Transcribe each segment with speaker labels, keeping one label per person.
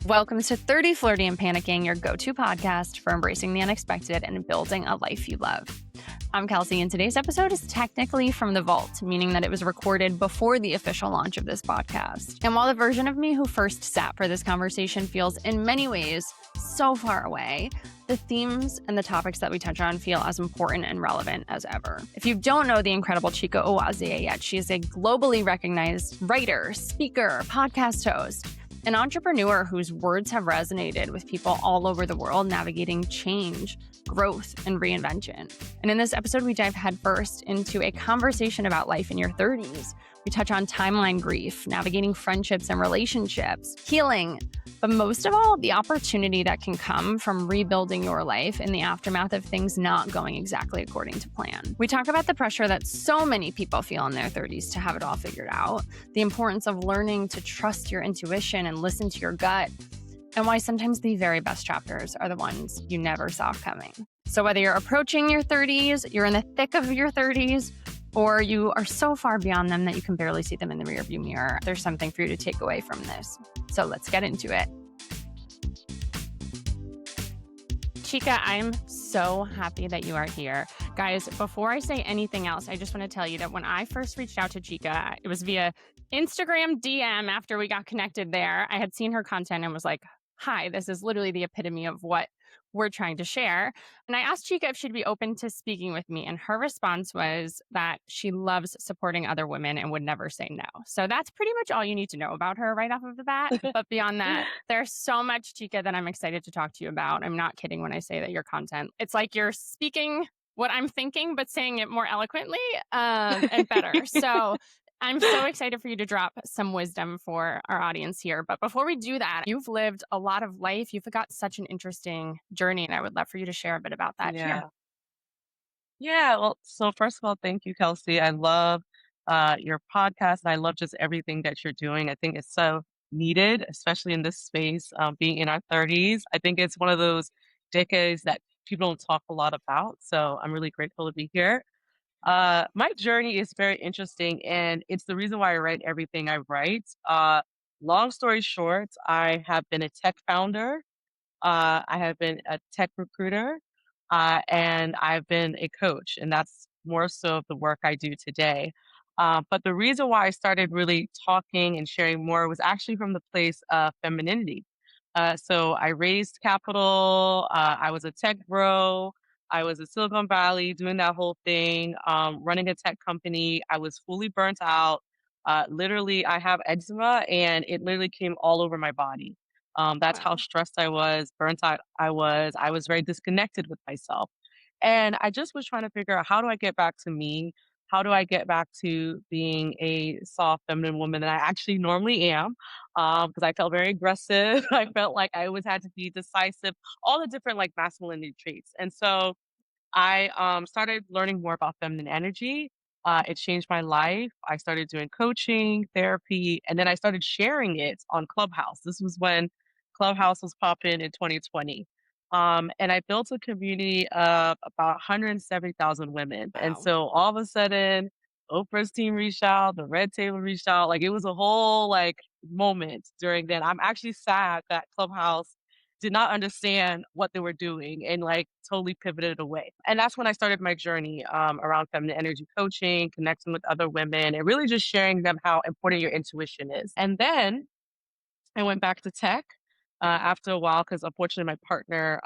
Speaker 1: Welcome to 30 Flirty and Panicking, your go-to podcast for embracing the unexpected and building a life you love. I'm Kelsey, and today's episode is technically from the vault, meaning that it was recorded before the official launch of this podcast. And while the version of me who first sat for this conversation feels in many ways so far away, the themes and the topics that we touch on feel as important and relevant as ever. If you don't know the incredible Chika Uwazie yet, she is a globally recognized writer, speaker, podcast host, an entrepreneur whose words have resonated with people all over the world navigating change, growth, and reinvention. And in this episode, we dive headfirst into a conversation about life in your 30s. We touch on timeline grief, navigating friendships and relationships, healing, but most of all, the opportunity that can come from rebuilding your life in the aftermath of things not going exactly according to plan. We talk about the pressure that so many people feel in their 30s to have it all figured out, the importance of learning to trust your intuition and listen to your gut, and why sometimes the very best chapters are the ones you never saw coming. So whether you're approaching your 30s, you're in the thick of your 30s, or you are so far beyond them that you can barely see them in the rearview mirror, there's something for you to take away from this. So let's get into it. Chika, I'm so happy that you are here. Guys, before I say anything else, I just want to tell you that when I first reached out to Chika, it was via Instagram DM after we got connected there. I had seen her content and was like, hi, this is literally the epitome of what we're trying to share. And I asked Chika if she'd be open to speaking with me. And her response was that she loves supporting other women and would never say no. So that's pretty much all you need to know about her right off of the bat. But beyond that, there's so much, Chika, that I'm excited to talk to you about. I'm not kidding when I say that your content, it's like you're speaking what I'm thinking, but saying it more eloquently and better. So I'm so excited for you to drop some wisdom for our audience here. But before we do that, you've lived a lot of life. You've got such an interesting journey, and I would love for you to share a bit about that here.
Speaker 2: Yeah. Yeah. Well, so first of all, thank you, Kelsey. I love your podcast and I love just everything that you're doing. I think it's so needed, especially in this space, being in our 30s. I think it's one of those decades that people don't talk a lot about. So I'm really grateful to be here. My journey is very interesting, and it's the reason why I write everything I write. Long story short, I have been a tech founder. I have been a tech recruiter, and I've been a coach, and that's more so of the work I do today. But the reason why I started really talking and sharing more was actually from the place of femininity. So I raised capital. I was a tech bro. I was in Silicon Valley doing that whole thing, running a tech company. I was fully burnt out. Literally, I have eczema, and it literally came all over my body. That's how
Speaker 1: Wow.
Speaker 2: stressed I was, burnt out I was. I was very disconnected with myself. And I just was trying to figure out, how do I get back to me? How do I get back to being a soft, feminine woman that I actually normally am? Because I felt very aggressive. I felt like I always had to be decisive, all the different like masculinity traits. And so I started learning more about feminine energy. It changed my life. I started doing coaching, therapy, and then I started sharing it on Clubhouse. This was when Clubhouse was popping in 2020. And I built a community of about 170,000 women. And
Speaker 1: Wow.
Speaker 2: so all of a sudden, Oprah's team reached out, the Red Table reached out. Like, it was a whole like moment during then. I'm actually sad that Clubhouse did not understand what they were doing and like totally pivoted away. And that's when I started my journey around feminine energy coaching, connecting with other women, and really just sharing them how important your intuition is. And then I went back to tech after a while because unfortunately my partner,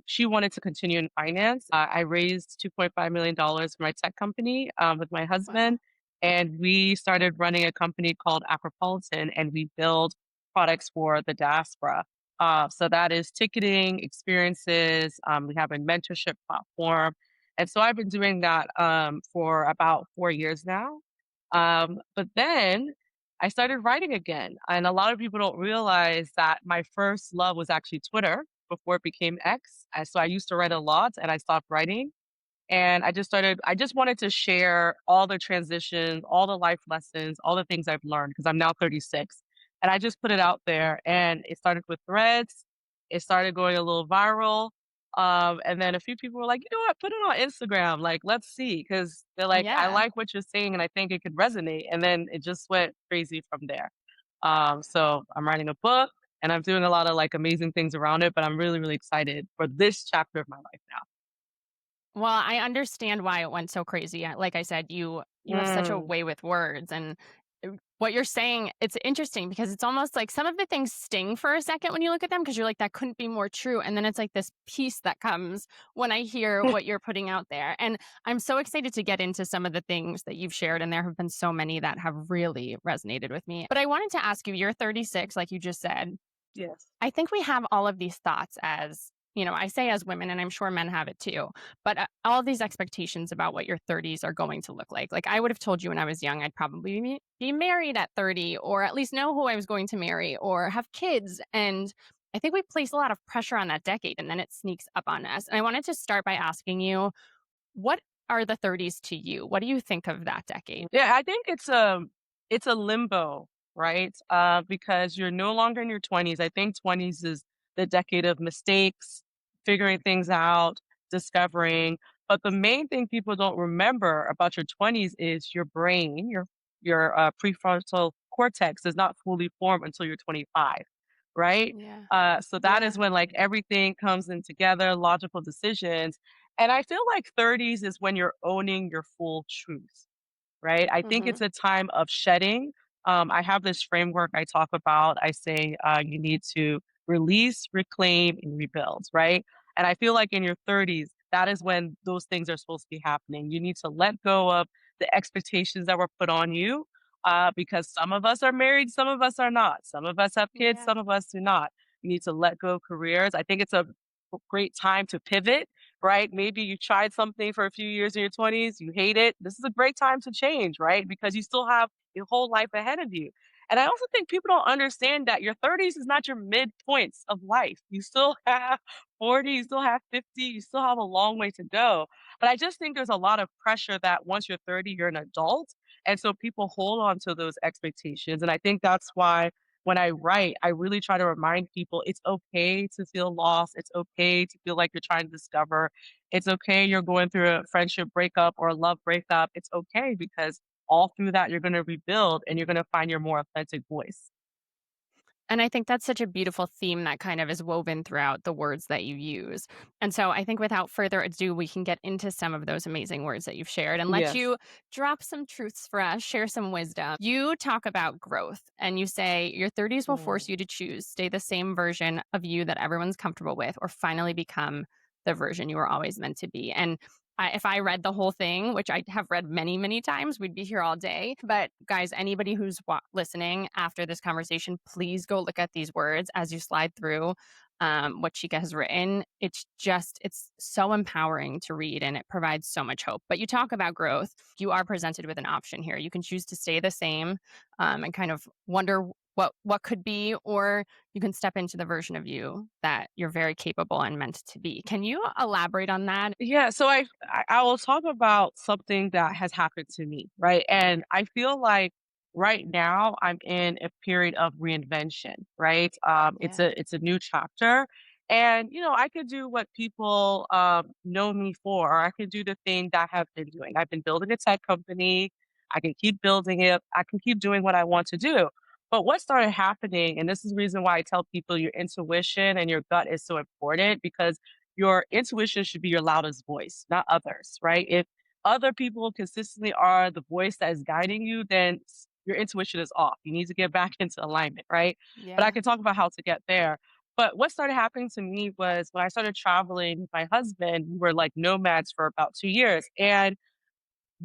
Speaker 2: she wanted to continue in finance. I raised $2.5 million for my tech company with my
Speaker 1: Wow.
Speaker 2: husband, and we started running a company called Acropolitan, and we build products for the diaspora. So that is ticketing, experiences. We have a mentorship platform. And so I've been doing that for about 4 years now. But then I started writing again. And a lot of people don't realize that my first love was actually Twitter before it became X. So I used to write a lot and I stopped writing. And I just wanted to share all the transitions, all the life lessons, all the things I've learned because I'm now 36. And I just put it out there and it started with threads. It started going a little viral. And then a few people were like, you know what, put it on Instagram. Like, let's see. Cause they're like, I
Speaker 1: Yeah.
Speaker 2: like what you're saying and I think it could resonate. And then it just went crazy from there. So I'm writing a book. and I'm doing a lot of like amazing things around it, but I'm really, really excited for this chapter of my life
Speaker 1: Well, I understand why it went so crazy. Like I said, you have such a
Speaker 2: now.
Speaker 1: way with words, and what you're saying, it's interesting because it's almost like some of the things sting for a second when you look at them because you're like that couldn't be more true, and then it's like this peace that comes when I hear what you're putting out there. And I'm so excited to get into some of the things that you've shared, and there have been so many that have really resonated with me. But I wanted to ask you, you're 36 like you just said.
Speaker 2: Yes.
Speaker 1: I think we have all of these thoughts as, I say as women, and I'm sure men have it too, but all of these expectations about what your 30s are going to look like. Like I would have told you when I was young, I'd probably be married at 30, or at least know who I was going to marry or have kids. And I think we place a lot of pressure on that decade and then it sneaks up on us. And I wanted to start by asking you, what are the 30s to you? What do you think of that decade?
Speaker 2: Yeah, I think it's a limbo, right? Because you're no longer in your 20s. I think 20s is the decade of mistakes, figuring things out, discovering. But the main thing people don't remember about your 20s is your brain, your prefrontal cortex is not fully formed until you're 25, right?
Speaker 1: Yeah.
Speaker 2: So that is
Speaker 1: Yeah.
Speaker 2: when like everything comes in together, logical decisions. And I feel like 30s is when you're owning your full truth, right? I think
Speaker 1: Hmm.
Speaker 2: it's a time of shedding. I have this framework I talk about. I say you need to release, reclaim, and rebuild, right? And I feel like in your 30s, that is when those things are supposed to be happening. You need to let go of the expectations that were put on you because some of us are married, some of us are not. Some of us have kids,
Speaker 1: Yeah.
Speaker 2: some of us do not. You need to let go of careers. I think it's a great time to pivot, right? Maybe you tried something for a few years in your 20s, you hate it. This is a great time to change, right? Because you still have your whole life ahead of you. And I also think people don't understand that your 30s is not your midpoints of life. You still have 40, you still have 50, you still have a long way to go. But I just think there's a lot of pressure that once you're 30, you're an adult. And so people hold on to those expectations. And I think that's why when I write, I really try to remind people it's okay to feel lost. It's okay to feel like you're trying to discover. It's okay you're going through a friendship breakup or a love breakup. It's okay because all through that, you're going to rebuild and you're going to find your more authentic voice.
Speaker 1: And I think that's such a beautiful theme that kind of is woven throughout the words that you use. And so I think without further ado, we can get into some of those amazing words that you've shared and let
Speaker 2: Yes.
Speaker 1: you drop some truths for us, share some wisdom. You talk about growth and you say your 30s will force
Speaker 2: Mm.
Speaker 1: you to choose, stay the same version of you that everyone's comfortable with, or finally become the version you were always meant to be. And if I read the whole thing, which I have read many, many times, we'd be here all day. But guys, anybody who's listening after this conversation, please go look at these words as you slide through what Chika has written. It's so empowering to read and it provides so much hope. But you talk about growth. You are presented with an option here. You can choose to stay the same and kind of wonder what could be, or you can step into the version of you that you're very capable and meant to be. Can you elaborate on that?
Speaker 2: Yeah, so I will talk about something that has happened to me, right? And I feel like right now I'm in a period of reinvention, right? It's
Speaker 1: Yeah.
Speaker 2: a new chapter, and I could do what people know me for, or I could do the thing that I have been doing. I've been building a tech company. I can keep building it. I can keep doing what I want to do. But what started happening, and this is the reason why I tell people your intuition and your gut is so important because your intuition should be your loudest voice, not others, right? If other people consistently are the voice that is guiding you, then your intuition is off. You need to get back into alignment, right? But I
Speaker 1: Yeah.
Speaker 2: can talk about how to get there. But what started happening to me was when I started traveling with my husband, we were like nomads for about 2 years. And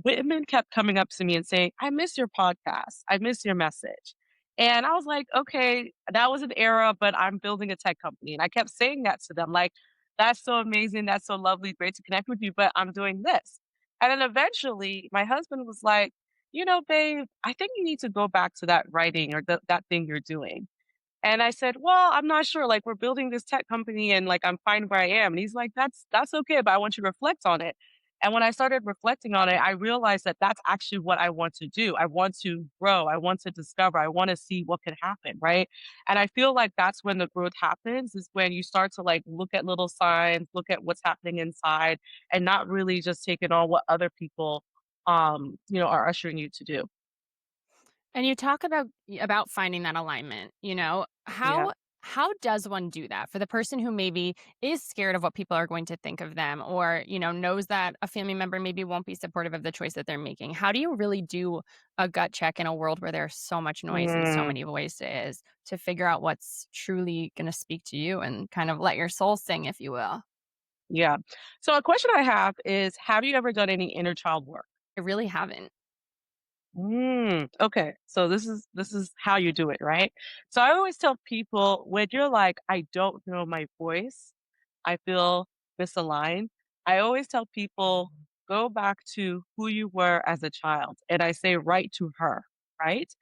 Speaker 2: women kept coming up to me and saying, "I miss your podcast. I miss your message." And I was like, "Okay, that was an era, but I'm building a tech company." And I kept saying that to them, like, "That's so amazing. That's so lovely. Great to connect with you, but I'm doing this." And then eventually my husband was like, babe, I think you need to go back to that writing or that thing you're doing. And I said, "Well, I'm not sure. Like, we're building this tech company and like I'm fine where I am." And he's like, "That's okay, but I want you to reflect on it." And when I started reflecting on it, I realized that that's actually what I want to do. I want to grow. I want to discover. I want to see what could happen, right? And I feel like that's when the growth happens is when you start to like look at little signs, look at what's happening inside and not really just taking on what other people are ushering you to do.
Speaker 1: And you talk about finding that alignment,
Speaker 2: Yeah.
Speaker 1: how does one do that for the person who maybe is scared of what people are going to think of them, or, knows that a family member maybe won't be supportive of the choice that they're making? How do you really do a gut check in a world where there's so much noise and so
Speaker 2: Mm,
Speaker 1: many voices to figure out what's truly going to speak to you and kind of let your soul sing, if you will?
Speaker 2: yeah. So a question I have you ever done any inner child work?
Speaker 1: I really haven't.
Speaker 2: Okay. So this is how you do it, right? So I always tell people when you're like, I don't know my voice, I feel misaligned. I always tell people go back to who you were as a child, and I say right to her, right?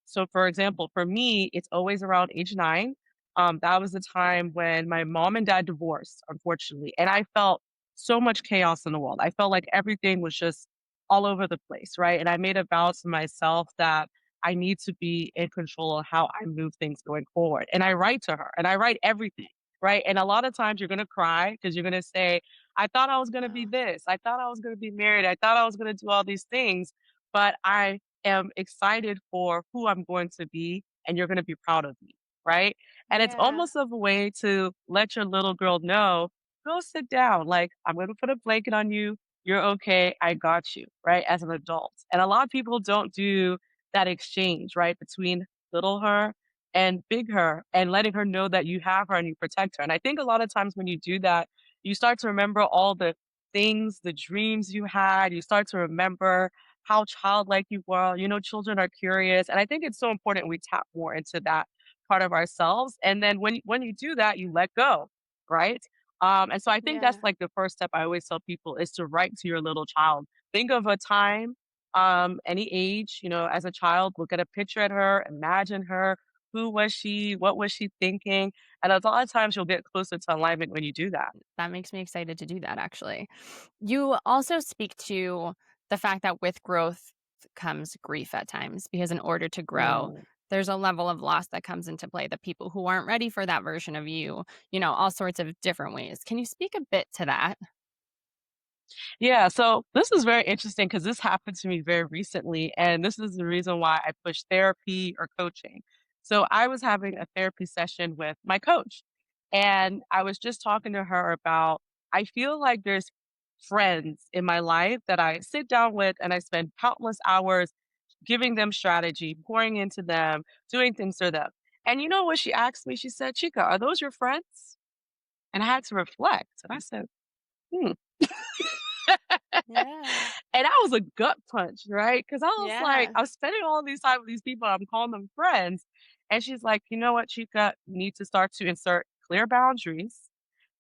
Speaker 2: So for example, for me, it's always around age 9. That was the time when my mom and dad divorced, unfortunately, and I felt so much chaos in the world. I felt like everything was just all over the place, right? And I made a vow to myself that I need to be in control of how I move things going forward. And I write to her and I write everything, right? And a lot of times you're going to cry because you're going to say, I thought I was going to be
Speaker 1: Wow.
Speaker 2: this. I thought I was going to be married. I thought I was going to do all these things, but I am excited for who I'm going to be and you're going to be proud of me, right? And it's
Speaker 1: Yeah.
Speaker 2: almost of a way to let your little girl know, go sit down. Like, I'm going to put a blanket on you. You're okay. I got you, right? As an adult. And a lot of people don't do that exchange, right? Between little her and big her and letting her know that you have her and you protect her. And I think a lot of times when you do that, you start to remember all the things, the dreams you had. You start to remember how childlike you were. You know, children are curious. And I think it's so important we tap more into that part of ourselves. And then when you do that, you let go, right? And so I think that's
Speaker 1: Yeah.
Speaker 2: like the first step I always tell people is to write to your little child. Think of a time, any age, as a child, look at a picture at her, imagine her. Who was she? What was she thinking? And a lot of times you'll get closer to alignment when you do that.
Speaker 1: That makes me excited to do that, actually. You also speak to the fact that with growth comes grief at times, because in order to grow,
Speaker 2: Mm.
Speaker 1: there's a level of loss that comes into play. The people who aren't ready for that version of you, all sorts of different ways. Can you speak a bit to that?
Speaker 2: Yeah, so this is very interesting because this happened to me very recently, and this is the reason why I push therapy or coaching. So I was having a therapy session with my coach, and I was just talking to her about I feel like there's friends in my life that I sit down with and I spend countless hours giving them strategy, pouring into them, doing things for them. And you know what she asked me? She said, Chika, are those your friends? And I had to reflect. And I said, hmm.
Speaker 1: Yeah.
Speaker 2: And that was a gut punch, right? Because I was like,
Speaker 1: Yeah.
Speaker 2: I'm spending all these time with these people, I'm calling them friends. And she's like, you know what, Chica, you need to start to insert clear boundaries.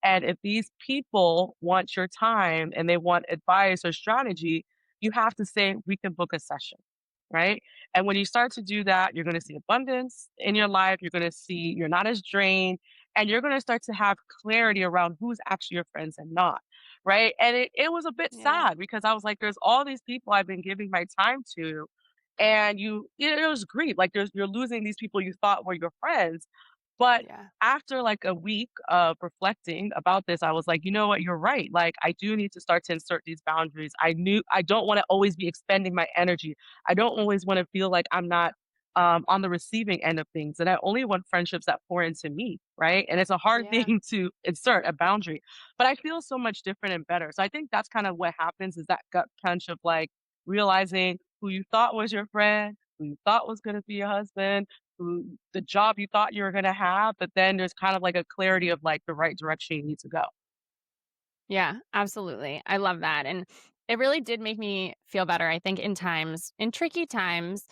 Speaker 2: And if these people want your time and they want advice or strategy, you have to say, we can book a session, right? And when you start to do that, you're going to see abundance in your life. You're going to see you're not as drained and you're going to start to have clarity around who's actually your friends and not. Right. And it was a bit
Speaker 1: Yeah.
Speaker 2: sad because I was like, there's all these people I've been giving my time to. And it was grief. Like you're losing these people you thought were your friends. But
Speaker 1: Yeah.
Speaker 2: after like a week of reflecting about this, I was like, you know what, you're right. Like I do need to start to insert these boundaries. I don't want to always be expending my energy. I don't always want to feel like I'm not on the receiving end of things. And I only want friendships that pour into me, right? And it's a hard
Speaker 1: Yeah.
Speaker 2: thing to insert a boundary, but I feel so much different and better. So I think that's kind of what happens is that gut punch of like realizing who you thought was your friend, who you thought was going to be your husband, who the job you thought you were gonna have, but then there's kind of like a clarity of like the right direction you need to go.
Speaker 1: Yeah, absolutely. I love that. And it really did make me feel better. I think in tricky times,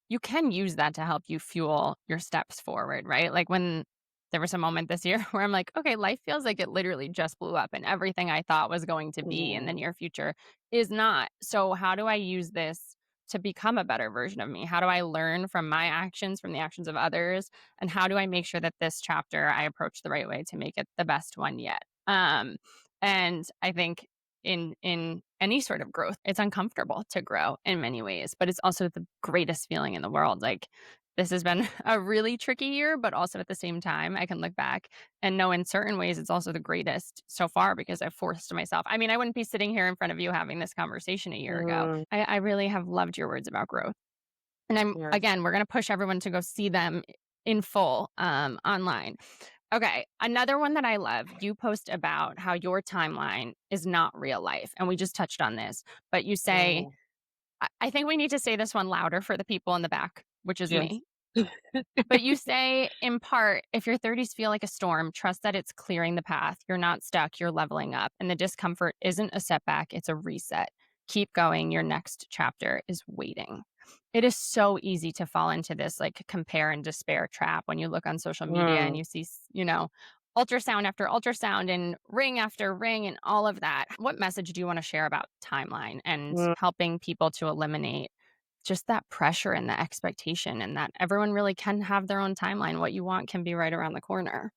Speaker 1: you can use that to help you fuel your steps forward, right? Like when there was a moment this year where I'm like, okay, life feels like it literally just blew up and everything I thought was going to be in the
Speaker 2: Mm,
Speaker 1: near future is not. So, how do I use this to become a better version of me? How do I learn from my actions, from the actions of others? And how do I make sure that this chapter I approach the right way to make it the best one yet? And I think in any sort of growth, it's uncomfortable to grow in many ways, but it's also the greatest feeling in the world. Like this has been a really tricky year, but also at the same time, I can look back and know in certain ways it's also the greatest so far because I've forced myself. I mean, I wouldn't be sitting here in front of you having this conversation a year ago.
Speaker 2: mm,
Speaker 1: I really have loved your words about growth. And
Speaker 2: yes.
Speaker 1: again, we're going to push everyone to go see them in full online. Okay, another one that I love, you post about how your timeline is not real life, and we just touched on this, but you say,
Speaker 2: Mm,
Speaker 1: I think we need to say this one louder for the people in the back, which is
Speaker 2: yes.
Speaker 1: me. But you say, in part, if your 30s feel like a storm, trust that it's clearing the path. You're not stuck, you're leveling up. And the discomfort isn't a setback, it's a reset. Keep going. Your next chapter is waiting. It is so easy to fall into this like compare and despair trap when you look on social media and
Speaker 2: Mm,
Speaker 1: you see, ultrasound after ultrasound and ring after ring and all of that. What message do you want to share about timeline and
Speaker 2: mm.
Speaker 1: helping people to eliminate just that pressure and the expectation and that everyone really can have their own timeline. What you want can be right around the corner.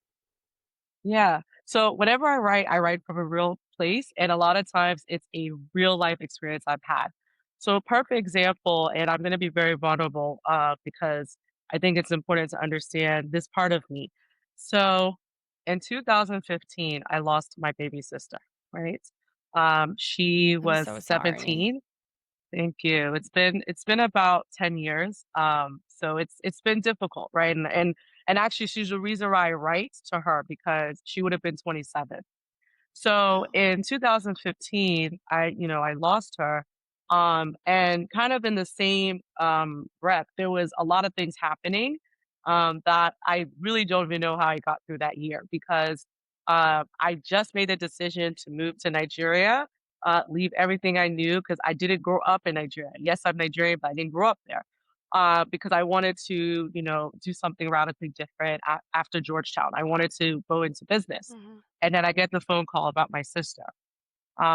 Speaker 2: Yeah. So whenever I write from a real place, and a lot of times it's a real life experience I've had. So a perfect example, and I'm going to be very vulnerable because I think it's important to understand this part of me. So in 2015, I lost my baby sister. Right. She
Speaker 1: I'm
Speaker 2: was
Speaker 1: so sorry.
Speaker 2: 17. Thank you. It's been about 10 years. So it's been difficult, right? And actually she's the reason why I write to her because she would have been 27. So
Speaker 1: Oh.
Speaker 2: in 2015, I lost her. And kind of in the same breath, there was a lot of things happening that I really don't even know how I got through that year because I just made the decision to move to Nigeria, leave everything I knew because I didn't grow up in Nigeria. Yes, I'm Nigerian, but I didn't grow up there. Because I wanted to, do something radically different after Georgetown. I wanted to go into business.
Speaker 1: Mhm.
Speaker 2: And then I get the phone call about my sister.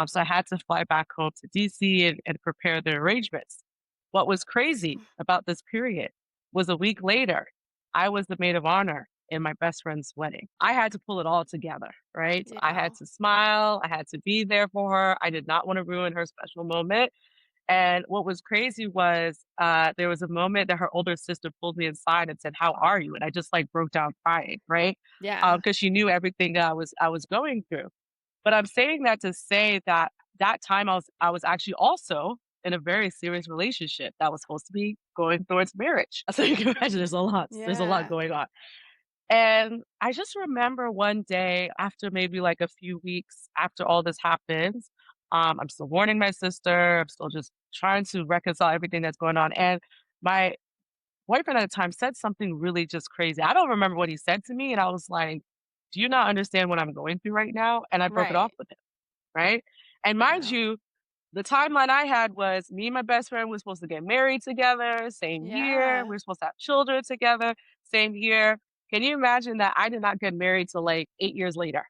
Speaker 2: So I had to fly back home to DC and prepare the arrangements. What was crazy about this period was a week later, I was the maid of honor in my best friend's wedding. I had to pull it all together, right? I
Speaker 1: Yeah.
Speaker 2: had to smile. I had to be there for her. I did not want to ruin her special moment. And what was crazy was there was a moment that her older sister pulled me inside and said, "How are you?" And I just like broke down crying, right?
Speaker 1: Yeah.
Speaker 2: Because she knew everything that I was going through. But I'm saying that to say that that time I was actually also in a very serious relationship that was supposed to be going towards marriage. So you can imagine there's a lot
Speaker 1: Yeah.
Speaker 2: going on. And I just remember one day after maybe like a few weeks after all this happens, I'm still warning my sister. I'm still just trying to reconcile everything that's going on. And my boyfriend at the time said something really just crazy. I don't remember what he said to me. And I was like, "Do you not understand what I'm going through right now?" And I broke it off
Speaker 1: Right.
Speaker 2: with him. Right. And mind
Speaker 1: Wow.
Speaker 2: you, the timeline I had was me and my best friend were supposed to get married together, same year. We
Speaker 1: Yeah.
Speaker 2: were supposed to have children together, same year. Can you imagine that I did not get married till like 8 years later,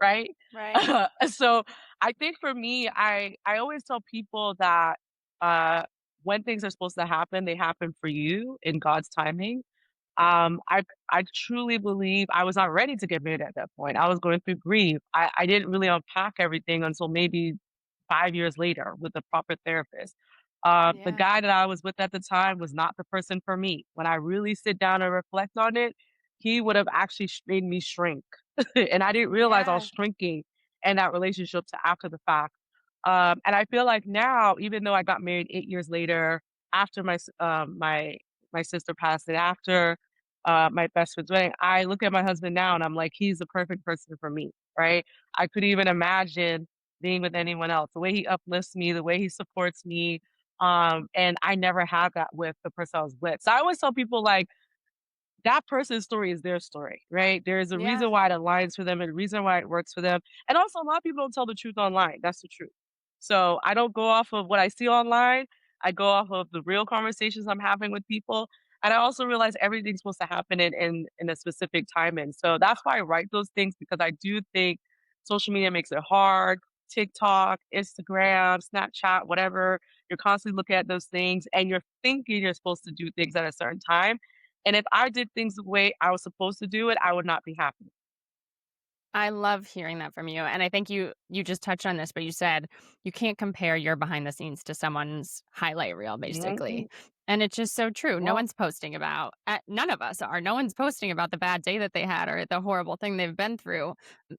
Speaker 2: right?
Speaker 1: Right.
Speaker 2: So I think for me, I always tell people that uh, when things are supposed to happen, they happen for you in God's timing. I truly believe I was not ready to get married at that point. I was going through grief. I didn't really unpack everything until maybe 5 years later with a proper therapist. The
Speaker 1: Yeah.
Speaker 2: guy that I was with at the time was not the person for me. When I really sit down and reflect on it, he would have actually made me shrink. And I didn't realize I was
Speaker 1: Yeah.
Speaker 2: shrinking in that relationship to after the fact. And I feel like now, even though I got married 8 years later, after my sister passed, and after my best friend's wedding, I look at my husband now and I'm like, he's the perfect person for me, right? I couldn't even imagine being with anyone else. The way he uplifts me, the way he supports me. And I never had that with the person I was with. So I always tell people like that person's story is their story, right? There is a
Speaker 1: Yeah.
Speaker 2: reason why it aligns for them and a reason why it works for them. And also, a lot of people don't tell the truth online. That's the truth. So I don't go off of what I see online. I go off of the real conversations I'm having with people. And I also realize everything's supposed to happen in a specific time. And so that's why I write those things because I do think social media makes it hard. TikTok, Instagram, Snapchat, whatever. You're constantly looking at those things and you're thinking you're supposed to do things at a certain time. And if I did things the way I was supposed to do it, I would not be happy.
Speaker 1: I love hearing that from you, and I think you just touched on this, but you said you can't compare your behind the scenes to someone's highlight reel, basically,
Speaker 2: Mhm.
Speaker 1: and it's just so true. No
Speaker 2: Yeah.
Speaker 1: one's posting about none of us are. No one's posting about the bad day that they had or the horrible thing they've been through,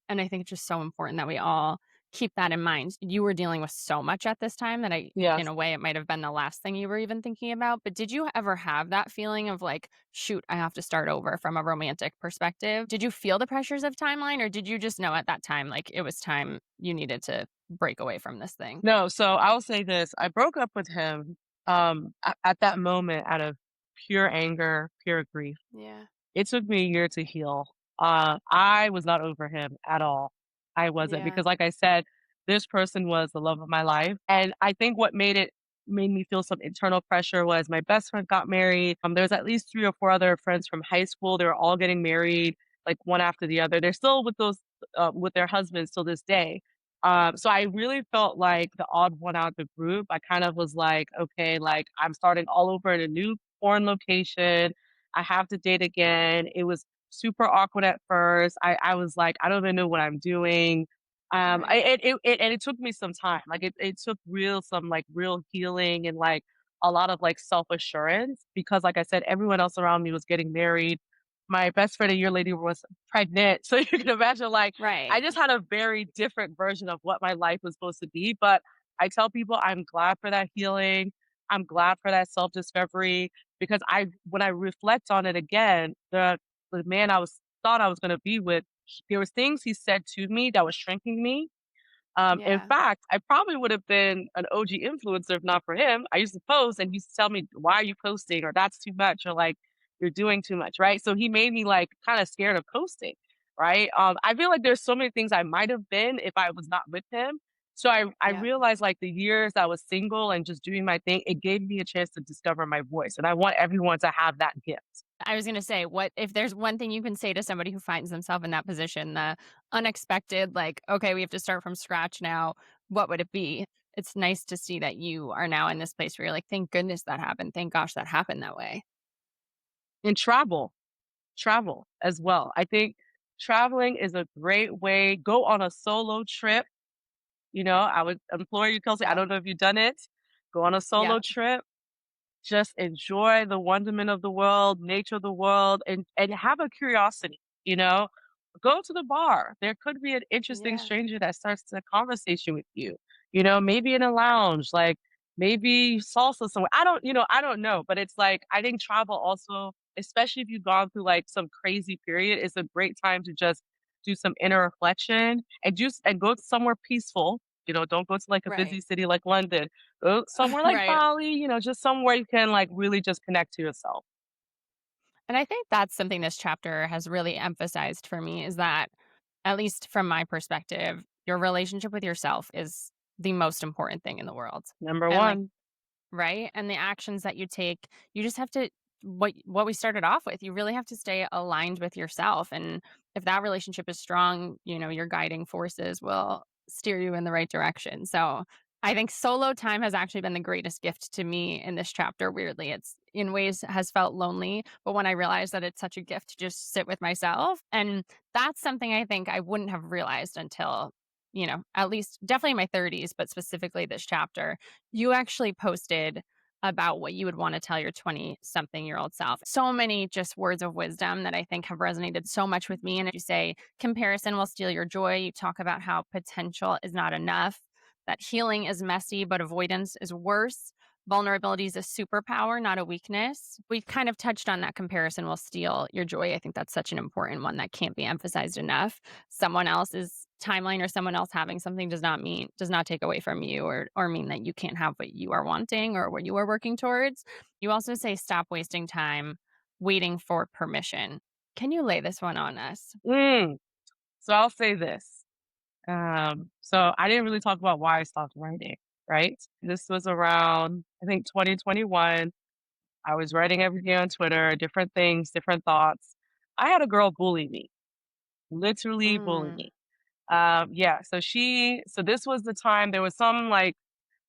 Speaker 1: and I think it's just so important that we all keep that in mind. You were dealing with so much at this time that in
Speaker 2: Yes.
Speaker 1: a way, it might have been the last thing you were even thinking about. But did you ever have that feeling of like, shoot, I have to start over from a romantic perspective? Did you feel the pressures of timeline, or did you just know at that time, like it was time you needed to break away from this thing?
Speaker 2: No, so I'll say this. I broke up with him at that moment out of pure anger, pure grief.
Speaker 1: Yeah.
Speaker 2: It took me a year to heal. I was not over him at all. I wasn't
Speaker 1: Yeah.
Speaker 2: because like I said, this person was the love of my life. And I think what made me feel some internal pressure was my best friend got married. There was at least 3 or 4 other friends from high school. They were all getting married, like one after the other. They're still with those with their husbands till this day. So I really felt like the odd one out of the group. I kind of was like, okay, like I'm starting all over in a new foreign location. I have to date again. It was super awkward at first. I was like, I don't even know what I'm doing.
Speaker 1: Right.
Speaker 2: And it took me some time. Like it took real healing and like a lot of like self assurance because, like I said, everyone else around me was getting married. My best friend a year later was pregnant, so you can imagine like I
Speaker 1: Right.
Speaker 2: just had a very different version of what my life was supposed to be. But I tell people I'm glad for that healing. I'm glad for that self discovery because when I reflect on it again, the man I was thought I was gonna be with, there was things he said to me that was shrinking me. In
Speaker 1: Yeah.
Speaker 2: fact, I probably would have been an OG influencer if not for him. I used to post and he used to tell me, "Why are you posting?" or "That's too much," or like, "You're doing too much," right? So he made me like kind of scared of posting, right? I feel like there's so many things I might have been if I was not with him. So I
Speaker 1: Yeah.
Speaker 2: realized like the years I was single and just doing my thing, it gave me a chance to discover my voice. And I want everyone to have that gift.
Speaker 1: I was gonna say, what if there's one thing you can say to somebody who finds themselves in that position, the unexpected, like, okay, we have to start from scratch now, what would it be? It's nice to see that you are now in this place where you're like, thank goodness that happened. Thank gosh that happened that way.
Speaker 2: And travel as well. I think traveling is a great way. Go on a solo trip. You know, I would implore you, Kelsey. I
Speaker 1: Yeah.
Speaker 2: don't know if you've done it. Go on a
Speaker 1: Yeah.
Speaker 2: solo trip. Just enjoy the wonderment of the world, nature of the world, and have a curiosity, you know? Go to the bar. There could be an interesting
Speaker 1: Yeah.
Speaker 2: stranger that starts a conversation with you, you know, maybe in a lounge, like maybe salsa somewhere. I don't know, but it's like I think travel also, especially if you've gone through like some crazy period, is a great time to just do some inner reflection and go somewhere peaceful. You know, don't go to like a busy
Speaker 1: Right.
Speaker 2: city like London. Go somewhere like
Speaker 1: Right.
Speaker 2: Bali, you know, just somewhere you can, like, really just connect to yourself.
Speaker 1: And I think that's something this chapter has really emphasized for me is that, at least from my perspective, your relationship with yourself is the most important thing in the world.
Speaker 2: Number
Speaker 1: And like,
Speaker 2: 1.
Speaker 1: right? And the actions that you take, you just have to what we started off with, you really have to stay aligned with yourself. And if that relationship is strong, your guiding forces will steer you in the right direction. So I think solo time has actually been the greatest gift to me in this chapter. Weirdly, it's in ways has felt lonely, but when I realized that it's such a gift to just sit with myself, and that's something I think I wouldn't have realized until, at least definitely in my 30s, but specifically this chapter. You actually posted about what you would want to tell your 20 something year old self. So many just words of wisdom that I think have resonated so much with me. And you say, comparison will steal your joy. You talk about how potential is not enough, that healing is messy, but avoidance is worse. Vulnerability is a superpower, not a weakness. We've kind of touched on that comparison will steal your joy. I think that's such an important one that can't be emphasized enough. Someone else's timeline or someone else having something does not take away from you or mean that you can't have what you are wanting or what you are working towards. You also say stop wasting time waiting for permission. Can you lay this one on us?
Speaker 2: Mm, so I'll say this. So I didn't really talk about why I stopped writing, right? This was around, I think, 2021. I was writing every day on Twitter, different things, different thoughts. I had a girl bully me, literally bully
Speaker 1: Mm,
Speaker 2: me. Yeah, so this was the time there was some like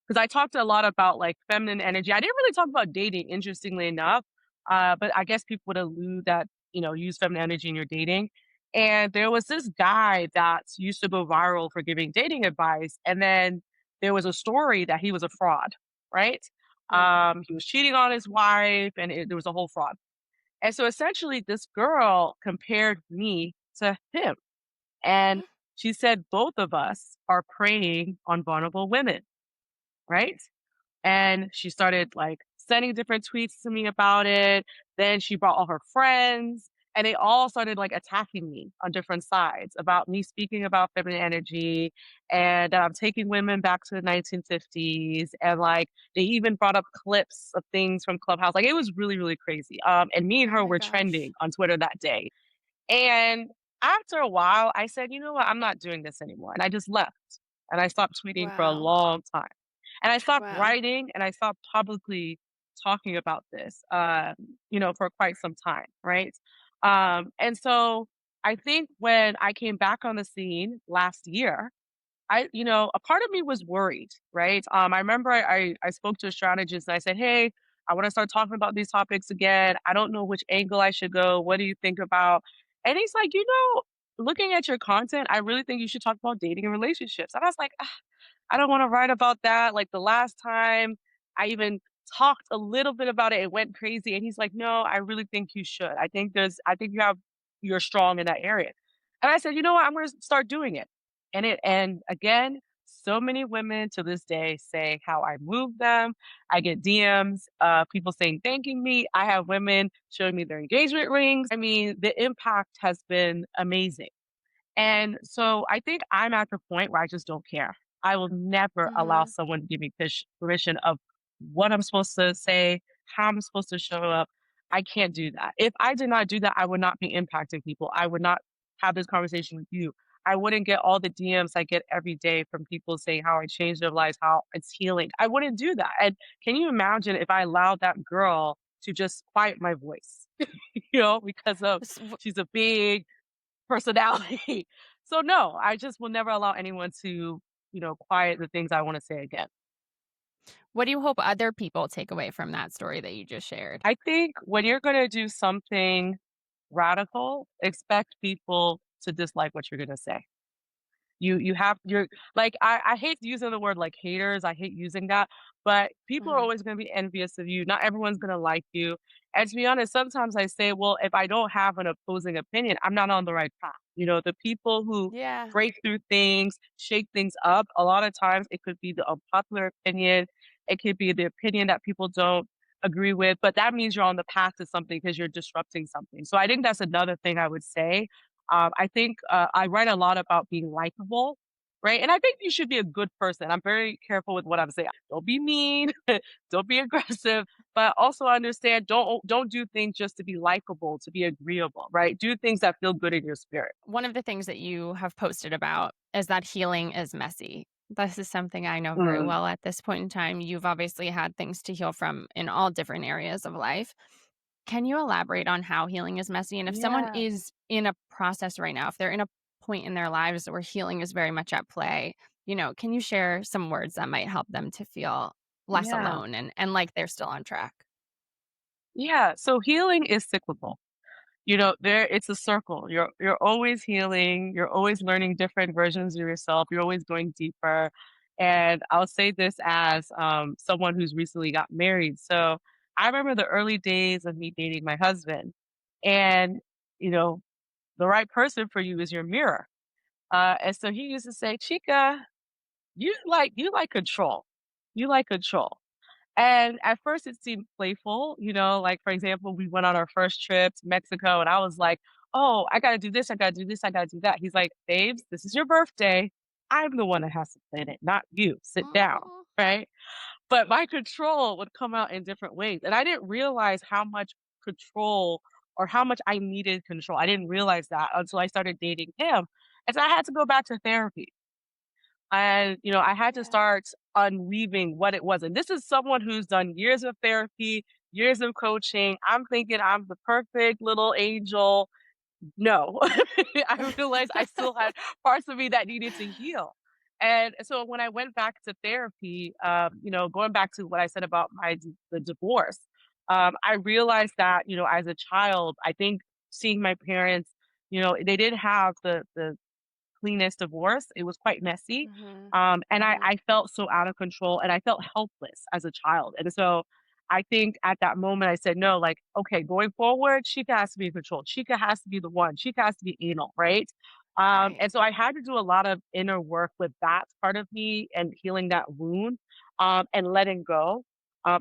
Speaker 2: 'cause I talked a lot about, like, feminine energy. I didn't really talk about dating, interestingly enough, but I guess people would allude that, use feminine energy in your dating. And there was this guy that used to go viral for giving dating advice, and then there was a story that he was a fraud, right?
Speaker 1: mm.
Speaker 2: He was cheating on his wife, and there was a whole fraud. And so essentially, this girl compared me to him. And She said both of us are preying on vulnerable women, right? And she started like sending different tweets to me about it. Then she brought all her friends and they all started like attacking me on different sides about me speaking about feminine energy and that I'm taking women back to the 1950s. And like they even brought up clips of things from Clubhouse. Like it was really, really crazy. And me and
Speaker 1: Oh
Speaker 2: her
Speaker 1: my
Speaker 2: were
Speaker 1: gosh.
Speaker 2: trending on Twitter that day. And after a while, I said, you know what? I'm not doing this anymore. And I just left and I stopped tweeting for a
Speaker 1: Wow.
Speaker 2: long time. And I stopped
Speaker 1: Wow.
Speaker 2: writing and I stopped publicly talking about this, for quite some time. Right. And so I think when I came back on the scene last year, a part of me was worried, right? I remember I spoke to a strategist and I said, "Hey, I want to start talking about these topics again. I don't know which angle I should go. What do you think about?" And he's like, looking at your content, I really think you should talk about dating and relationships. And I was like, I don't want to write about that. Like the last time I even talked a little bit about it, it went crazy. And he's like, no, I really think you should. I think you're strong in that area. And I said, you know what? I'm going to start doing it. And again, so many women to this day say how I move them. I get DMs, people saying, thanking me. I have women showing me their engagement rings. I mean, the impact has been amazing. And so I think I'm at the point where I just don't care. I will never allow
Speaker 1: Mhm.
Speaker 2: someone to give me permission of what I'm supposed to say, how I'm supposed to show up. I can't do that. If I did not do that, I would not be impacting people. I would not have this conversation with you. I wouldn't get all the DMs I get every day from people saying how I changed their lives, how it's healing. I wouldn't do that. And can you imagine if I allowed that girl to just quiet my voice, because of
Speaker 1: S-
Speaker 2: she's a big personality. So no, I just will never allow anyone to, quiet the things I want to say again.
Speaker 1: What do you hope other people take away from that story that you just shared?
Speaker 2: I think when you're going to do something radical, expect people to dislike what you're going to say. You have you're like I hate using the word like haters. I hate using that, but people are
Speaker 1: Mhm.
Speaker 2: always going to be envious of you. Not everyone's going to like you. And to be honest, sometimes I say, well, if I don't have an opposing opinion, I'm not on the right path. The people who
Speaker 1: Yeah.
Speaker 2: break through things, shake things up, a lot of times it could be the unpopular opinion. It could be the opinion that people don't agree with, but that means you're on the path to something because you're disrupting something. So I think that's another thing I would say. I think I write a lot about being likable, right? And I think you should be a good person. I'm very careful with what I'm saying. Don't be mean, don't be aggressive, but also understand don't do things just to be likable, to be agreeable, right? Do things that feel good in your spirit.
Speaker 1: One of the things that you have posted about is that healing is messy. This is something I know very
Speaker 2: Mm,
Speaker 1: well at this point in time. You've obviously had things to heal from in all different areas of life. Can you elaborate on how healing is messy? And if someone
Speaker 2: yeah,
Speaker 1: is in a process right now, if they're in a point in their lives where healing is very much at play, can you share some words that might help them to feel less
Speaker 2: yeah,
Speaker 1: alone and like they're still on track?
Speaker 2: yeah. So healing is cyclical. There it's a circle. You're always healing, you're always learning different versions of yourself, you're always going deeper. And I'll say this as someone who's recently got married. So I remember the early days of me dating my husband. And, you know, the right person for you is your mirror. And so he used to say, Chika, you like control. You like control. And at first it seemed playful, like for example, we went on our first trip to Mexico and I was like, oh, I gotta do this, I gotta do this, I gotta do that. He's like, babes, this is your birthday. I'm the one that has to plan it, not you. Sit down.
Speaker 1: Oh,
Speaker 2: Right. But my control would come out in different ways. And I didn't realize how much control or how much I needed control. I didn't realize that until I started dating him. And so I had to go back to therapy. And, I had to
Speaker 1: yeah.
Speaker 2: start unweaving what it was. And this is someone who's done years of therapy, years of coaching. I'm thinking I'm the perfect little angel. No, I realized I still had parts of me that needed to heal. And so when I went back to therapy, going back to what I said about the divorce, I realized that, as a child, I think seeing my parents, they didn't have the cleanest divorce. It was quite messy.
Speaker 1: Mhm.
Speaker 2: And I,
Speaker 1: Mhm.
Speaker 2: I felt so out of control and I felt helpless as a child. And so I think at that moment I said, no, like, okay, going forward, Chica has to be in control. Chica has to be the one. Chica has to be anal, right?
Speaker 1: Right.
Speaker 2: And so I had to do a lot of inner work with that part of me and healing that wound, and letting go.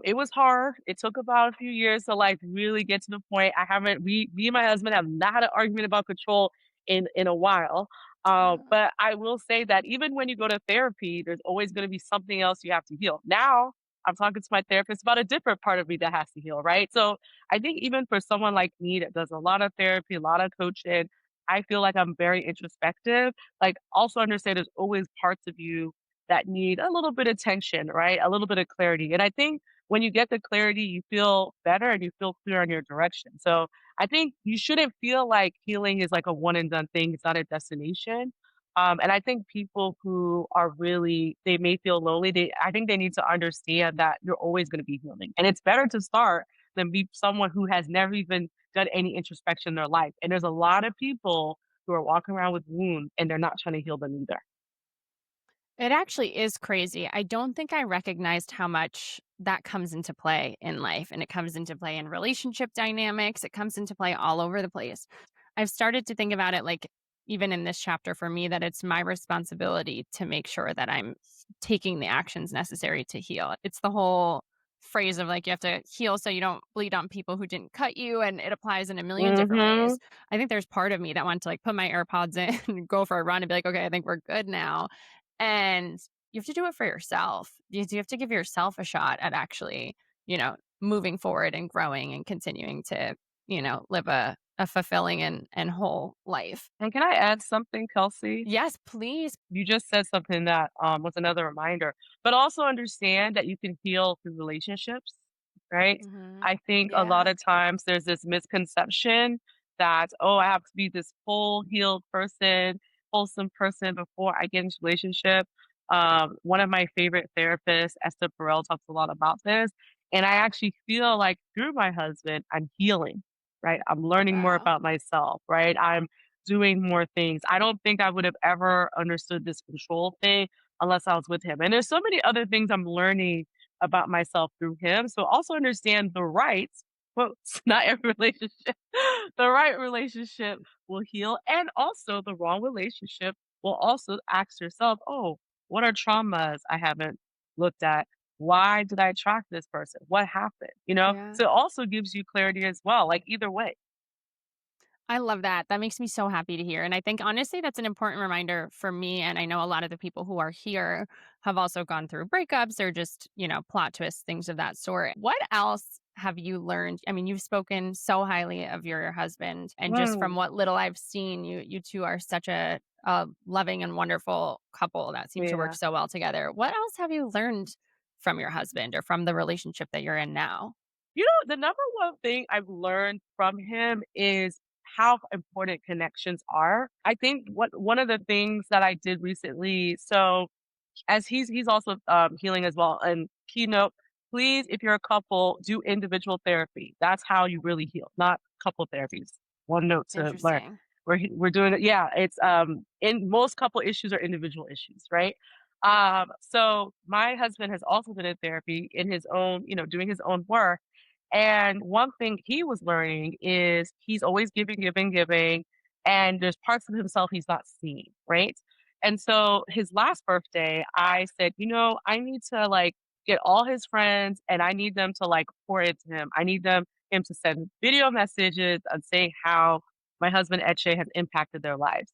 Speaker 2: It was hard. It took about a few years to like really get to the point. I haven't we me and my husband have not had an argument about control in a while.
Speaker 1: Uh,
Speaker 2: But I will say that even when you go to therapy, there's always going to be something else you have to heal. Now I'm talking to my therapist about a different part of me that has to heal, right? So I think even for someone like me that does a lot of therapy, a lot of coaching, I feel like I'm very introspective. Like, also understand there's always parts of you that need a little bit of tension, right? A little bit of clarity. And I think when you get the clarity, you feel better and you feel clear on your direction. So I think you shouldn't feel like healing is like a one and done thing. It's not a destination. And I think people who are really, they may feel lonely. I think they need to understand that you're always going to be healing. And it's better to start than be someone who has never even done any introspection in their life. And there's a lot of people who are walking around with wounds and they're not trying to heal them either.
Speaker 1: it actually is crazy. I don't think I recognized how much that comes into play in life, and it comes into play in relationship dynamics. It comes into play all over the place. I've started to think about it like even in this chapter for me that it's my responsibility to make sure that I'm taking the actions necessary to heal. It's the whole phrase of like you have to heal so you don't bleed on people who didn't cut you, and it applies in a million different
Speaker 2: Mhm.
Speaker 1: ways. I think there's part of me that wants to like put my AirPods in and go for a run and be like, okay, I think we're good now. And you have to do it for yourself. You have to give yourself a shot at actually, moving forward and growing and continuing to, live a fulfilling and whole life.
Speaker 2: And can I add something, Kelsey?
Speaker 1: Yes, please.
Speaker 2: You just said something that was another reminder, but also understand that you can heal through relationships, right?
Speaker 1: Mhm.
Speaker 2: I think a lot
Speaker 1: Yeah.
Speaker 2: of times there's this misconception that, oh, I have to be this whole healed person, wholesome person before I get into a relationship. One of my favorite therapists, Esther Perel, talks a lot about this. And I actually feel like through my husband, I'm healing, right? I'm learning more
Speaker 1: Wow.
Speaker 2: about myself, right? I'm doing more things. I don't think I would have ever understood this control thing unless I was with him. And there's so many other things I'm learning about myself through him. So also understand the right quotes, not every relationship, the right relationship will heal. And also the wrong relationship will also ask yourself, oh, what are traumas I haven't looked at? Why did I attract this person? What happened?
Speaker 1: Yeah.
Speaker 2: So it also gives you clarity as well, like either way.
Speaker 1: I love that. That makes me so happy to hear. And I think honestly, that's an important reminder for me. And I know a lot of the people who are here have also gone through breakups or just, plot twists, things of that sort. What else have you learned? I mean, you've spoken so highly of your husband. And just from
Speaker 2: Mm,
Speaker 1: what little I've seen, you two are such a loving and wonderful couple that seems to work
Speaker 2: yeah.
Speaker 1: so well together. What else have you learned from your husband or from the relationship that you're in now?
Speaker 2: The number one thing I've learned from him is how important connections are. I think one of the things that I did recently, so as he's also healing as well, and keynote, please, if you're a couple, do individual therapy. That's how you really heal, not couple therapies. One note to learn.
Speaker 1: Interesting.
Speaker 2: We're doing it. Yeah, it's in most couple issues are individual issues, right? So my husband has also been in therapy in his own, doing his own work. And one thing he was learning is he's always giving, giving, giving, and there's parts of himself he's not seeing, right? And so his last birthday, I said, I need to like get all his friends and I need them to like pour into him. I need him to send video messages and saying how my husband Eche has impacted their lives.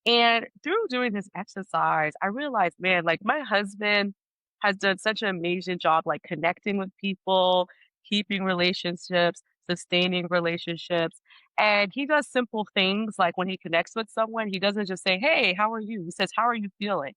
Speaker 2: And through doing this exercise, I realized, man, like my husband has done such an amazing job, like connecting with people, keeping relationships, sustaining relationships. And he does simple things like when he connects with someone, he doesn't just say, hey, how are you? He says, how are you feeling?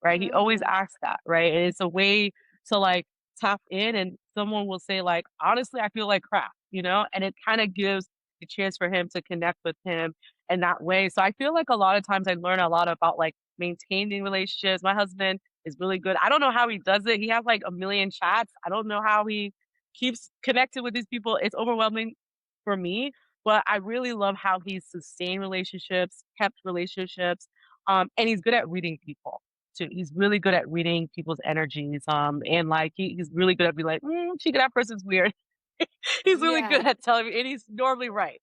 Speaker 2: Right? He always
Speaker 1: Mm,
Speaker 2: asks that, right? And it's a way to like tap in and someone will say like, honestly, I feel like crap, and it kind of gives the chance for him to connect with him in that way. So I feel like a lot of times I learn a lot about like maintaining relationships. My husband is really good. I don't know how he does it. He has like a million chats. I don't know how he keeps connected with these people. It's overwhelming for me, but I really love how he's sustained relationships, kept relationships, and he's good at reading people too. He's really good at reading people's energies. And like he's really good at being like, Chika, that person's weird. He's really good
Speaker 1: yeah.
Speaker 2: at telling me, and he's normally right.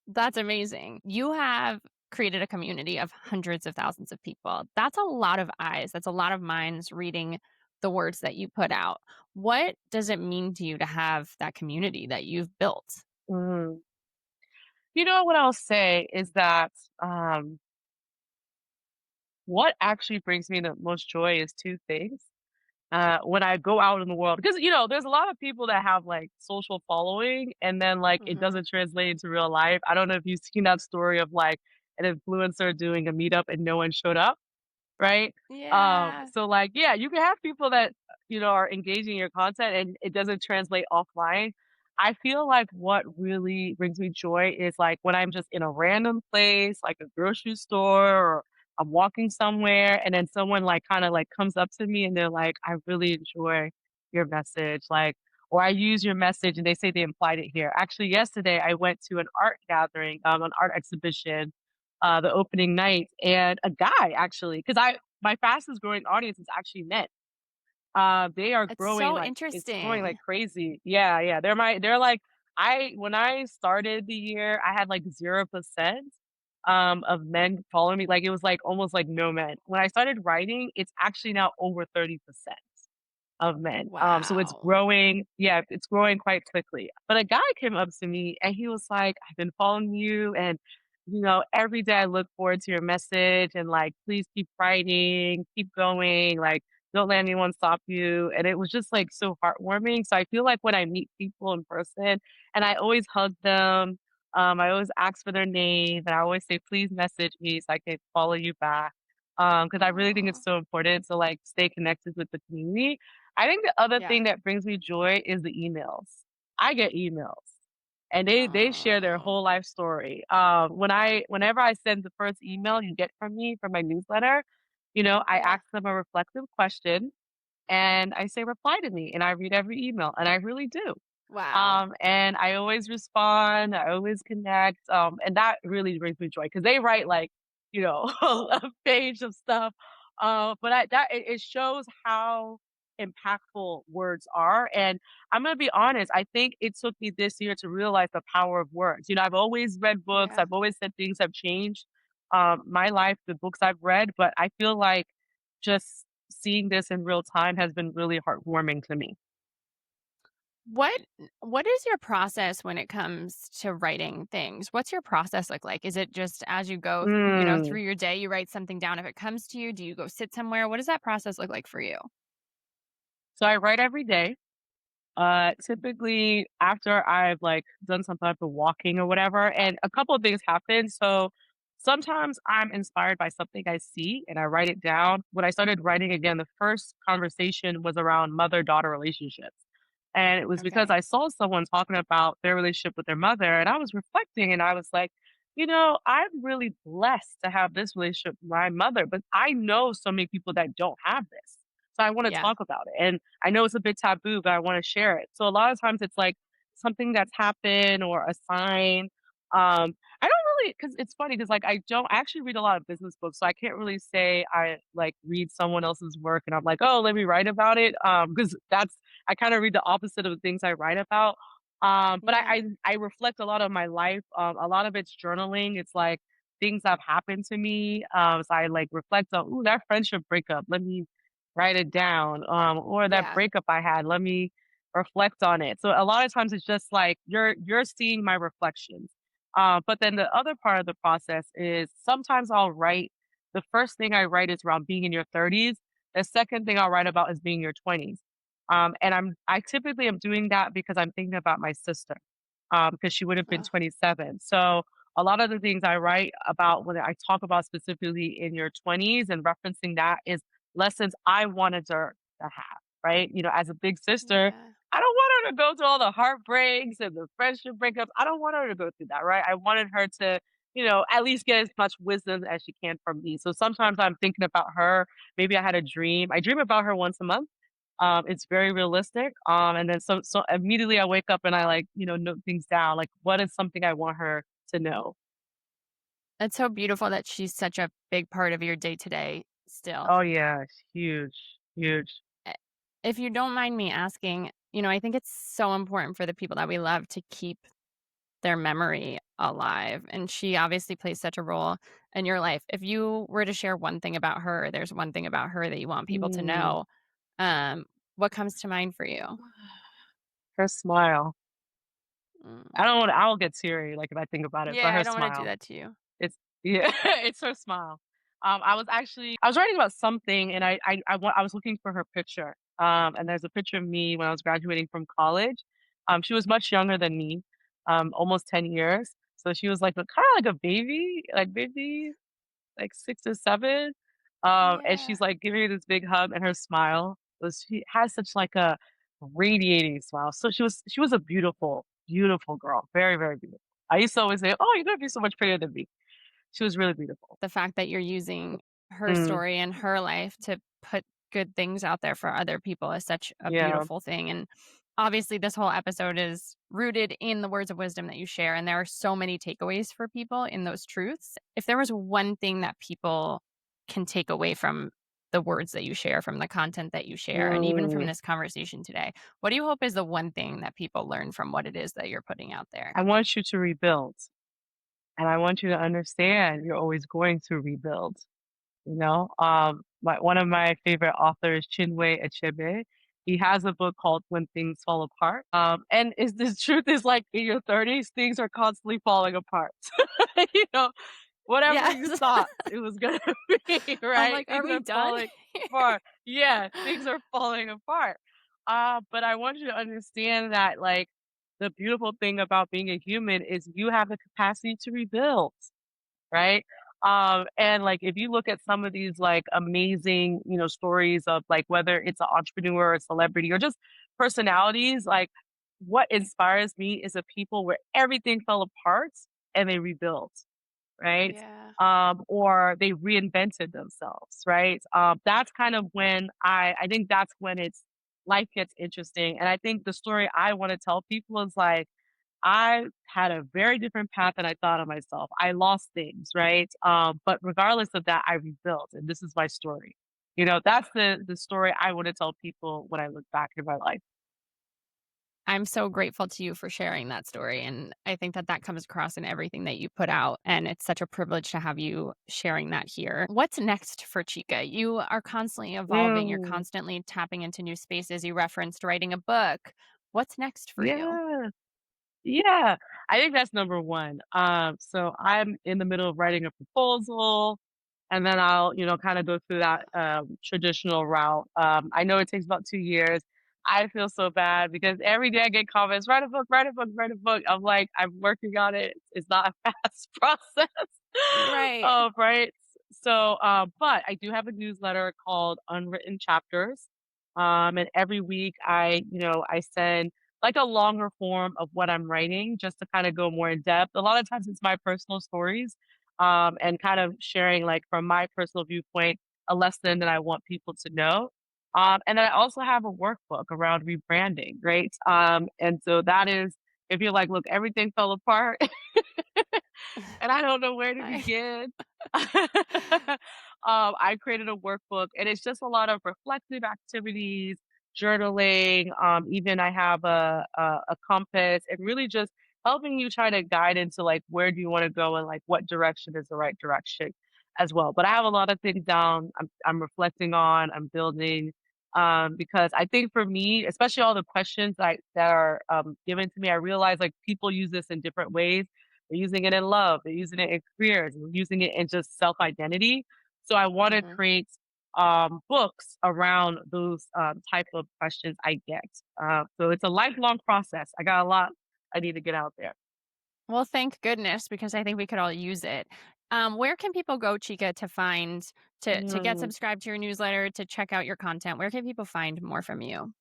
Speaker 1: That's amazing. You have created a community of hundreds of thousands of people. That's a lot of eyes. That's a lot of minds reading the words that you put out. What does it mean to you to have that community that you've built?
Speaker 2: Mhm. You know what I'll say is that um, what actually brings me the most joy is two things. When I go out in the world, because there's a lot of people that have like social following, and then like it
Speaker 1: Mhm.
Speaker 2: doesn't translate into real life. I don't know if you've seen that story of like an influencer doing a meetup and no one showed up. Right?
Speaker 1: Yeah.
Speaker 2: So like, yeah, you can have people that, are engaging in your content and it doesn't translate offline. I feel like what really brings me joy is like when I'm just in a random place, like a grocery store or I'm walking somewhere and then someone like kind of like comes up to me and they're like, I really enjoy your message. Like, or I use your message and they say they implied it here. Actually, yesterday I went to an art gathering, an art exhibition the opening night, and a guy actually, because I my fastest growing audience is actually men. They are
Speaker 1: It's
Speaker 2: growing
Speaker 1: so
Speaker 2: like it's growing
Speaker 1: interesting.
Speaker 2: like crazy. Yeah, yeah. They're like I when I started the year, I had like 0% of men following me. Like it was like almost like no men. When I started writing, it's actually now over 30% of men. So it's
Speaker 1: Wow.
Speaker 2: growing. Yeah, it's growing quite quickly. But a guy came up to me and he was like, I've been following you and every day I look forward to your message and like please keep writing, keep going, like don't let anyone stop you. And it was just like so heartwarming. So I feel like when I meet people in person and I always hug them, I always ask for their name and I always say, please message me so I can follow you back. Because I really think
Speaker 1: Aw.
Speaker 2: it's so important to like stay connected with the community. I think the other
Speaker 1: Yeah.
Speaker 2: thing that brings me joy is the emails. I get emails and they share their
Speaker 1: Oh.
Speaker 2: whole life story. Whenever I send the first email you get from me from my newsletter, I
Speaker 1: Yeah.
Speaker 2: ask them a reflective question and I say reply to me and I read every email and I really do.
Speaker 1: Wow.
Speaker 2: And I always respond, I always connect, and that really brings me joy because they write like, a page of stuff. But it shows how impactful words are. And I'm gonna be honest, I think it took me this year to realize the power of words. I've always read books,
Speaker 1: Yeah.
Speaker 2: I've always said things have changed my life, the books I've read, but I feel like just seeing this in real time has been really heartwarming to me.
Speaker 1: What what is your process when it comes to writing things? What's your process look like? Is it just as you go,
Speaker 2: Mm.
Speaker 1: through your day, you write something down if it comes to you? Do you go sit somewhere? What does that process look like for you?
Speaker 2: So I write every day. Typically after I've like done some type of walking or whatever, and a couple of things happen. So sometimes I'm inspired by something I see and I write it down. When I started writing again, the first conversation was around mother-daughter relationships. And it was because
Speaker 1: Okay.
Speaker 2: I saw someone talking about their relationship with their mother, and I was reflecting and I was like, I'm really blessed to have this relationship with my mother, but I know so many people that don't have this. So I want to
Speaker 1: Yeah.
Speaker 2: talk about it. And I know it's a bit taboo, but I want to share it. So a lot of times it's like something that's happened or a sign. I don't really, because it's funny, because like I actually read a lot of business books, so I can't really say I like read someone else's work and I'm like, oh, let me write about it. Because I kind of read the opposite of the things I write about. But
Speaker 1: Yeah.
Speaker 2: I reflect a lot of my life. A lot of it's journaling. It's like things that have happened to me. So I like reflect on, ooh, that friendship breakup. Let me write it down. Or that
Speaker 1: Yeah.
Speaker 2: breakup I had. Let me reflect on it. So a lot of times it's just like you're seeing my reflections. But then the other part of the process is sometimes I'll write. The first thing I write is around being in your 30s. The second thing I'll write about is being in your 20s. And I typically am doing that because I'm thinking about my sister, because she would have been
Speaker 1: Oh,
Speaker 2: 27. So a lot of the things I write about when I talk about specifically in your 20s and referencing that is lessons I wanted her to have, right? As a big sister,
Speaker 1: yeah.
Speaker 2: I don't want her to go through all the heartbreaks and the friendship breakups. I don't want her to go through that, right? I wanted her to, at least get as much wisdom as she can from me. So sometimes I'm thinking about her. Maybe I had a dream. I dream about her once a month. It's very realistic. And then so immediately I wake up and I like, note things down. Like, what is something I want her to know?
Speaker 1: That's so beautiful that she's such a big part of your day to day still.
Speaker 2: Oh yeah, it's huge, huge.
Speaker 1: Eh, If you don't mind me asking, I think it's so important for the people that we love to keep their memory alive. And she obviously plays such a role in your life. If you were to share one thing about her, there's one thing about her that you want people to
Speaker 2: Mm.
Speaker 1: know. Um, what comes to mind for you?
Speaker 2: Her smile.
Speaker 1: Mm.
Speaker 2: I will get teary, like, if I think about it, but
Speaker 1: Yeah,
Speaker 2: her
Speaker 1: I don't want to do
Speaker 2: smile.
Speaker 1: that to you.
Speaker 2: It's yeah, it's her smile. I was writing about something and I was looking for her picture. And there's a picture of me when I was graduating from college. She was much younger than me, almost 10 years. So she was like a kind of like a baby, like 6 or 7. And
Speaker 1: Yeah.
Speaker 2: she's like giving me this big hug and her smile was she has such like a radiating smile. So she was a beautiful, beautiful girl. Very, very beautiful. I used to always say, "Oh, you're gonna be so much prettier than me." She was really beautiful.
Speaker 1: The fact that you're using her
Speaker 2: Mm,
Speaker 1: story and her life to put good things out there for other people is such a
Speaker 2: yeah.
Speaker 1: beautiful thing. And obviously, this whole episode is rooted in the words of wisdom that you share. And there are so many takeaways for people in those truths. If there was one thing that people can take away from the words that you share, from the content that you share, and even from
Speaker 2: Mm.
Speaker 1: this conversation today, what do you hope is the one thing that people learn from what it is that you're putting out there?
Speaker 2: I want you to rebuild, and I want you to understand you're always going to rebuild. One of my favorite authors, Chinwe Achebe, he has a book called When Things Fall Apart. And is the truth is like in your 30s, things are constantly falling apart. you know, Whatever
Speaker 1: Yes.
Speaker 2: you thought it was gonna be,
Speaker 1: I'm
Speaker 2: right?
Speaker 1: like, are
Speaker 2: Things
Speaker 1: we
Speaker 2: are
Speaker 1: done
Speaker 2: falling
Speaker 1: here?
Speaker 2: apart. Yeah, things are falling apart. But I want you to understand that, like, the beautiful thing about being a human is you have the capacity to rebuild, right? And like if you look at some of these like amazing, stories of like whether it's an entrepreneur or a celebrity or just personalities, like what inspires me is a people where everything fell apart and they rebuilt, right?
Speaker 1: Yeah.
Speaker 2: Or they reinvented themselves, right? That's kind of when I think that's when it's life gets interesting. And I think the story I want to tell people is like I had a very different path than I thought of myself. I lost things, right? But regardless of that, I rebuilt, and this is my story. That's the story I want to tell people when I look back in my life.
Speaker 1: I'm so grateful to you for sharing that story, and I think that that comes across in everything that you put out, and it's such a privilege to have you sharing that here. What's next for Chika? You are constantly evolving, you're
Speaker 2: Mm,
Speaker 1: constantly tapping into new spaces. You referenced writing a book. What's next for you?
Speaker 2: yeah. Yeah, I think that's number 1. So I'm in the middle of writing a proposal, and then I'll, kinda go through that, traditional route. I know it takes about 2 years. I feel so bad because every day I get comments, "Write a book, write a book, write a book." I'm like, "I'm working on it." It's not a fast process.
Speaker 1: Right.
Speaker 2: Right? So, but I do have a newsletter called Unwritten Chapters. And every week I send like a longer form of what I'm writing just to kind of go more in depth. A lot of times it's my personal stories, and kind of sharing like from my personal viewpoint a lesson that I want people to know. And then I also have a workbook around rebranding, right? And so that is if you're like, look, everything fell apart and I don't know where to
Speaker 1: I
Speaker 2: begin. I created a workbook, and it's just a lot of reflective activities, journaling. Even I have a compass, and really just helping you try to guide into like where do you want to go and like what direction is the right direction as well. But I have a lot of things down. I'm reflecting on. I'm building. Because I think for me, especially all the questions that are given to me, I realize like people use this in different ways. They're using it in love, they're using it in careers, they're using it in just self-identity. So I wanna
Speaker 1: Mhm.
Speaker 2: create, books around those, type of questions I get. So it's a lifelong process. I got a lot I need to get out there.
Speaker 1: Well, thank goodness, because I think we could all use it. Where can people go, Chika, to find to get
Speaker 2: Mm.
Speaker 1: subscribed to your newsletter, to check out your content? Where can people find more from you?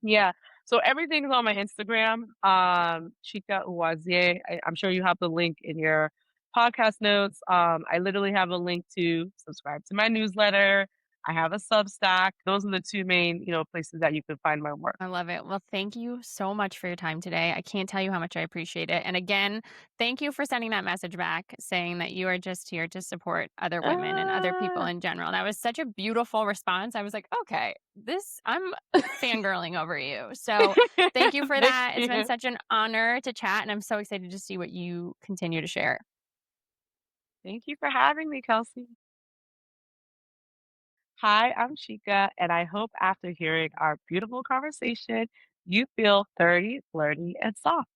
Speaker 2: Yeah. So everything's on my Instagram, Chika Uwazie. I'm sure you have the link in your podcast notes. I literally have a link to subscribe to my newsletter. I have a Substack. Those are the 2 main, places that you can find my work.
Speaker 1: I love it. Well, thank you so much for your time today. I can't tell you how much I appreciate it. And again, thank you for sending that message back saying that you are just here to support other women and other people
Speaker 2: Ah.
Speaker 1: in general. That was such a beautiful response. I was like, okay, I'm fangirling over you. So thank you for
Speaker 2: Thank
Speaker 1: that. It's been
Speaker 2: you.
Speaker 1: such an honor to chat, and I'm so excited to see what you continue to share.
Speaker 2: Thank you for having me, Kelsey. Hi, I'm Chika, and I hope after hearing our beautiful conversation, you feel 30, flirty, and soft.